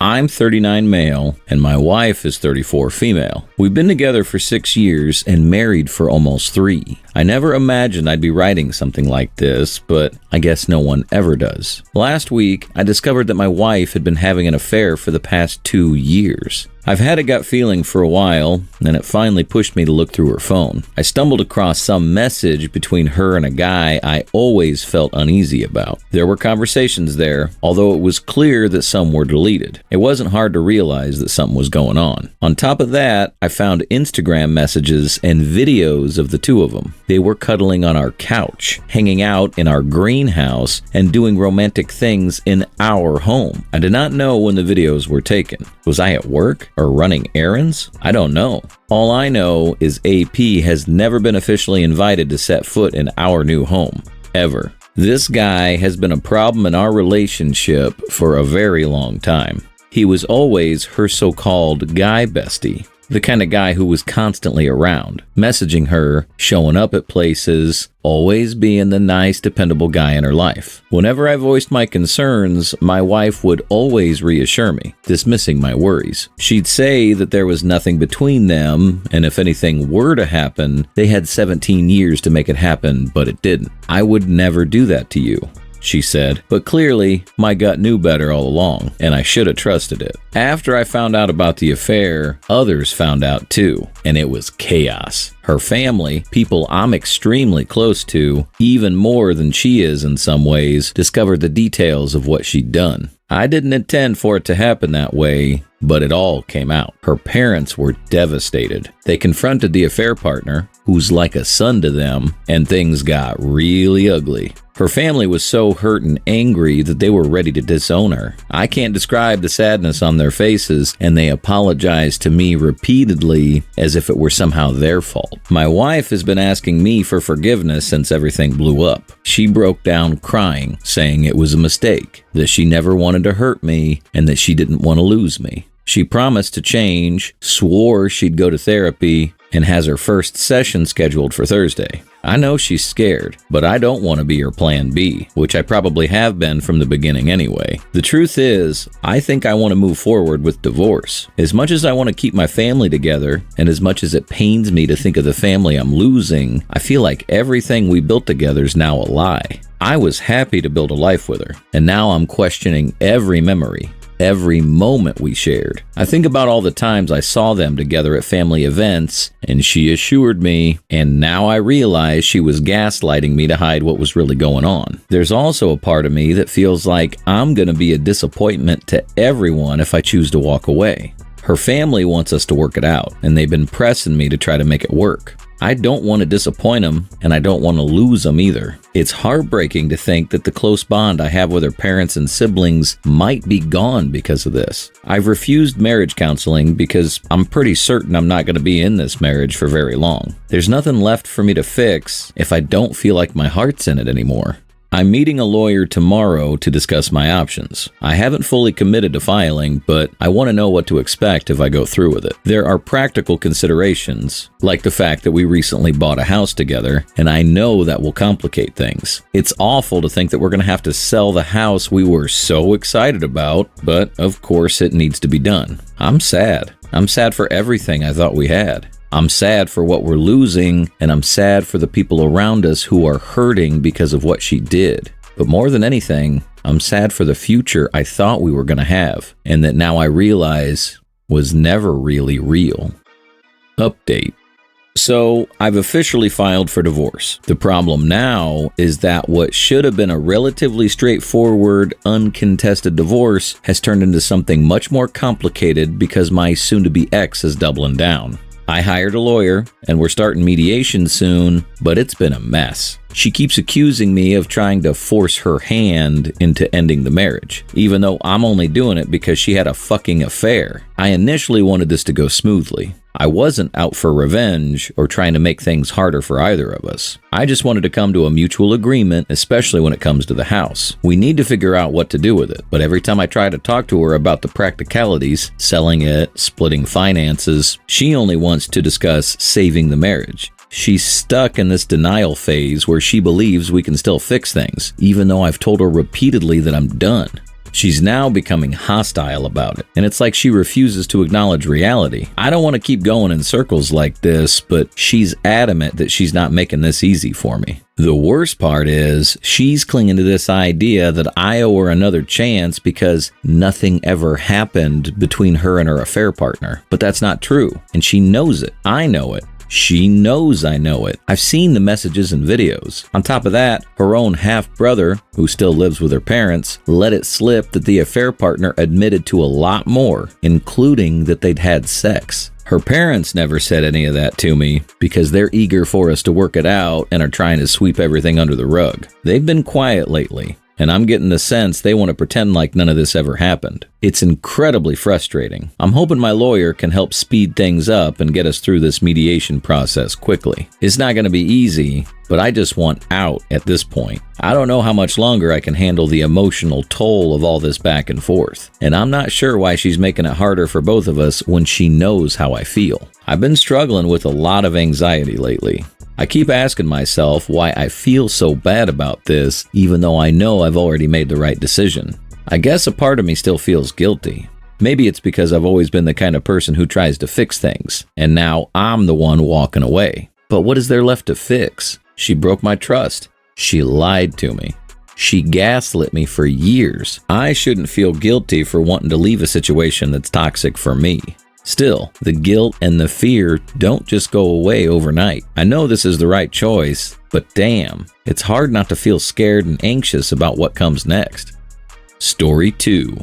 I'm 39 male, and my wife is 34 female. We've been together for 6 years and married for almost 3. I never imagined I'd be writing something like this, but I guess no one ever does. Last week, I discovered that my wife had been having an affair for the past 2 years. I've had a gut feeling for a while, and it finally pushed me to look through her phone. I stumbled across some message between her and a guy I always felt uneasy about. There were conversations there, although it was clear that some were deleted. It wasn't hard to realize that something was going on. On top of that, I found Instagram messages and videos of the two of them. They were cuddling on our couch, hanging out in our greenhouse, and doing romantic things in our home. I did not know when the videos were taken. Was I at work or running errands? I don't know. All I know is AP has never been officially invited to set foot in our new home, ever. This guy has been a problem in our relationship for a very long time. He was always her so-called guy bestie. The kind of guy who was constantly around, messaging her, showing up at places, always being the nice, dependable guy in her life. Whenever I voiced my concerns, my wife would always reassure me, dismissing my worries. She'd say that there was nothing between them, and if anything were to happen, they had 17 years to make it happen, but it didn't. I would never do that to you, she said, but clearly my gut knew better all along, and I should have trusted it. After I found out about the affair, others found out too, and it was chaos. Her family, people I'm extremely close to, even more than she is in some ways, discovered the details of what she'd done. I didn't intend for it to happen that way, but it all came out. Her parents were devastated. They confronted the affair partner, who's like a son to them, and things got really ugly. Her family was so hurt and angry that they were ready to disown her. I can't describe the sadness on their faces, and they apologized to me repeatedly as if it were somehow their fault. My wife has been asking me for forgiveness since everything blew up. She broke down crying, saying it was a mistake, that she never wanted to hurt me, and that she didn't want to lose me. She promised to change, swore she'd go to therapy, and has her first session scheduled for Thursday. I know she's scared, but I don't want to be her plan B, which I probably have been from the beginning anyway. The truth is, I think I want to move forward with divorce. As much as I want to keep my family together, and as much as it pains me to think of the family I'm losing, I feel like everything we built together is now a lie. I was happy to build a life with her, and now I'm questioning every memory, every moment we shared. I think about all the times I saw them together at family events, and she assured me, and now I realize she was gaslighting me to hide what was really going on. There's also a part of me that feels like I'm going to be a disappointment to everyone if I choose to walk away. Her family wants us to work it out, and they've been pressing me to try to make it work. I don't want to disappoint them, and I don't want to lose them either. It's heartbreaking to think that the close bond I have with her parents and siblings might be gone because of this. I've refused marriage counseling because I'm pretty certain I'm not going to be in this marriage for very long. There's nothing left for me to fix if I don't feel like my heart's in it anymore. I'm meeting a lawyer tomorrow to discuss my options. I haven't fully committed to filing, but I want to know what to expect if I go through with it. There are practical considerations, like the fact that we recently bought a house together, and I know that will complicate things. It's awful to think that we're going to have to sell the house we were so excited about, but of course it needs to be done. I'm sad. I'm sad for everything I thought we had. I'm sad for what we're losing, and I'm sad for the people around us who are hurting because of what she did. But more than anything, I'm sad for the future I thought we were going to have, and that now I realize was never really real. Update. So, I've officially filed for divorce. The problem now is that what should have been a relatively straightforward, uncontested divorce has turned into something much more complicated because my soon-to-be ex is doubling down. I hired a lawyer, and we're starting mediation soon, but it's been a mess. She keeps accusing me of trying to force her hand into ending the marriage, even though I'm only doing it because she had a fucking affair. I initially wanted this to go smoothly. I wasn't out for revenge or trying to make things harder for either of us. I just wanted to come to a mutual agreement, especially when it comes to the house. We need to figure out what to do with it, but every time I try to talk to her about the practicalities, selling it, splitting finances, she only wants to discuss saving the marriage. She's stuck in this denial phase where she believes we can still fix things, even though I've told her repeatedly that I'm done. She's now becoming hostile about it, and it's like she refuses to acknowledge reality. I don't want to keep going in circles like this, but she's adamant that she's not making this easy for me. The worst part is she's clinging to this idea that I owe her another chance because nothing ever happened between her and her affair partner. But that's not true, and she knows it. I know it. She knows I know it. I've seen the messages and videos. On top of that, her own half-brother, who still lives with her parents, let it slip that the affair partner admitted to a lot more, including that they'd had sex. Her parents never said any of that to me because they're eager for us to work it out and are trying to sweep everything under the rug. They've been quiet lately, and I'm getting the sense they want to pretend like none of this ever happened. It's incredibly frustrating. I'm hoping my lawyer can help speed things up and get us through this mediation process quickly. It's not going to be easy, but I just want out at this point. I don't know how much longer I can handle the emotional toll of all this back and forth, and I'm not sure why she's making it harder for both of us when she knows how I feel. I've been struggling with a lot of anxiety lately. I keep asking myself why I feel so bad about this, even though I know I've already made the right decision. I guess a part of me still feels guilty. Maybe it's because I've always been the kind of person who tries to fix things, and now I'm the one walking away. But what is there left to fix? She broke my trust. She lied to me. She gaslit me for years. I shouldn't feel guilty for wanting to leave a situation that's toxic for me. Still, the guilt and the fear don't just go away overnight. I know this is the right choice, but damn, it's hard not to feel scared and anxious about what comes next. Story 2.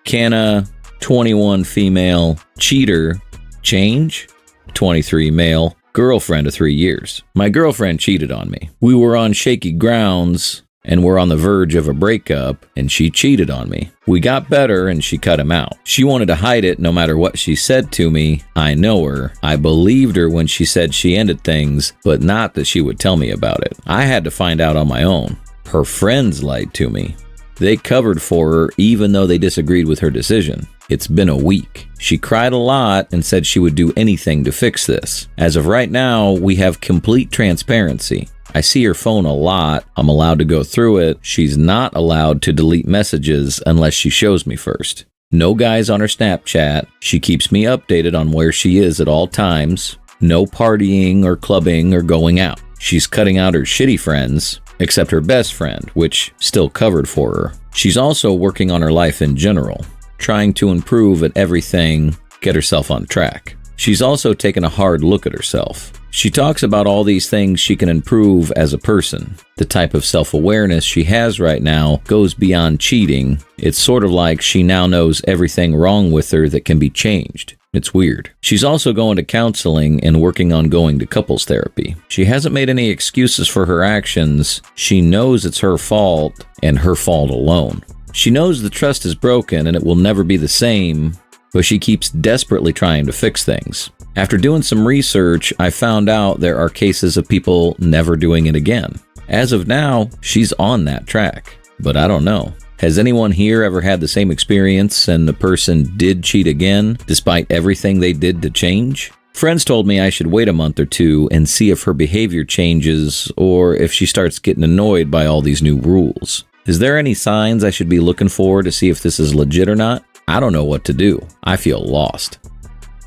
Can a 21 female cheater change? 23 male girlfriend of 3 years. My girlfriend cheated on me. We were on shaky grounds and were on the verge of a breakup, and she cheated on me. We got better and she cut him out. She wanted to hide it no matter what she said to me. I know her. I believed her when she said she ended things, but not that she would tell me about it. I had to find out on my own. Her friends lied to me. They covered for her even though they disagreed with her decision. It's been a week. She cried a lot and said she would do anything to fix this. As of right now, we have complete transparency. I see her phone a lot. I'm allowed to go through it. She's not allowed to delete messages unless she shows me first. No guys on her Snapchat. She keeps me updated on where she is at all times. No partying or clubbing or going out. She's cutting out her shitty friends, except her best friend, which still covered for her. She's also working on her life in general, trying to improve at everything, get herself on track. She's also taken a hard look at herself. She talks about all these things she can improve as a person. The type of self-awareness she has right now goes beyond cheating. It's sort of like she now knows everything wrong with her that can be changed. It's weird. She's also going to counseling and working on going to couples therapy. She hasn't made any excuses for her actions. She knows it's her fault and her fault alone. She knows the trust is broken and it will never be the same, but she keeps desperately trying to fix things. After doing some research, I found out there are cases of people never doing it again. As of now, she's on that track, but I don't know. Has anyone here ever had the same experience and the person did cheat again, despite everything they did to change? Friends told me I should wait a month or two and see if her behavior changes or if she starts getting annoyed by all these new rules. Is there any signs I should be looking for to see if this is legit or not? I don't know what to do. I feel lost.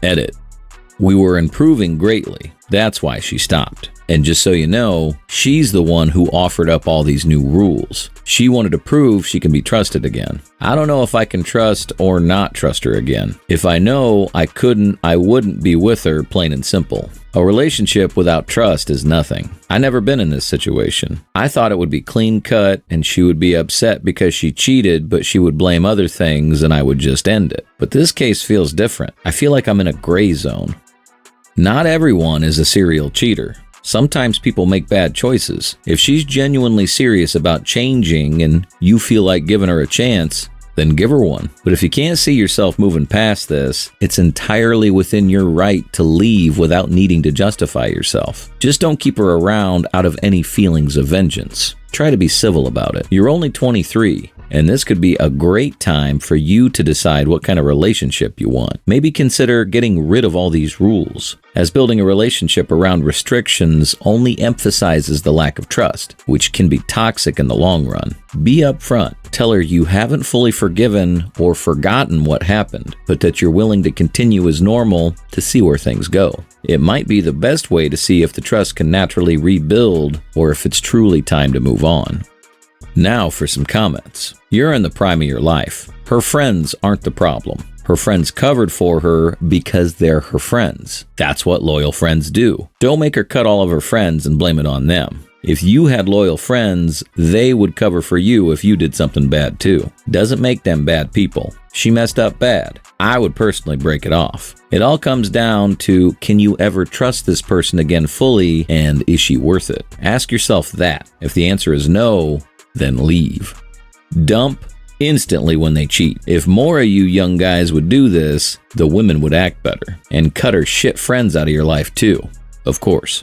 Edit. We were improving greatly. That's why she stopped. And just so you know, she's the one who offered up all these new rules. She wanted to prove she can be trusted again. I don't know if I can trust or not trust her again. If I know I couldn't, I wouldn't be with her, plain and simple. A relationship without trust is nothing. I never been in this situation. I thought it would be clean cut and she would be upset because she cheated, but she would blame other things and I would just end it. But this case feels different. I feel like I'm in a gray zone. Not everyone is a serial cheater. Sometimes people make bad choices. If she's genuinely serious about changing and you feel like giving her a chance, then give her one. But if you can't see yourself moving past this, it's entirely within your right to leave without needing to justify yourself. Just don't keep her around out of any feelings of vengeance. Try to be civil about it. You're only 23. And this could be a great time for you to decide what kind of relationship you want. Maybe consider getting rid of all these rules, as building a relationship around restrictions only emphasizes the lack of trust, which can be toxic in the long run. Be upfront. Tell her you haven't fully forgiven or forgotten what happened, but that you're willing to continue as normal to see where things go. It might be the best way to see if the trust can naturally rebuild or if it's truly time to move on. Now for some comments. You're in the prime of your life. Her friends aren't the problem. Her friends covered for her because they're her friends. That's what loyal friends do. Don't make her cut all of her friends and blame it on them. If you had loyal friends, they would cover for you if you did something bad too. Doesn't make them bad people. She messed up bad. I would personally break it off. It all comes down to, can you ever trust this person again fully, and is she worth it? Ask yourself that. If the answer is no, then leave. Dump instantly when they cheat. If more of you young guys would do this, the women would act better. And cut her shit friends out of your life too, of course.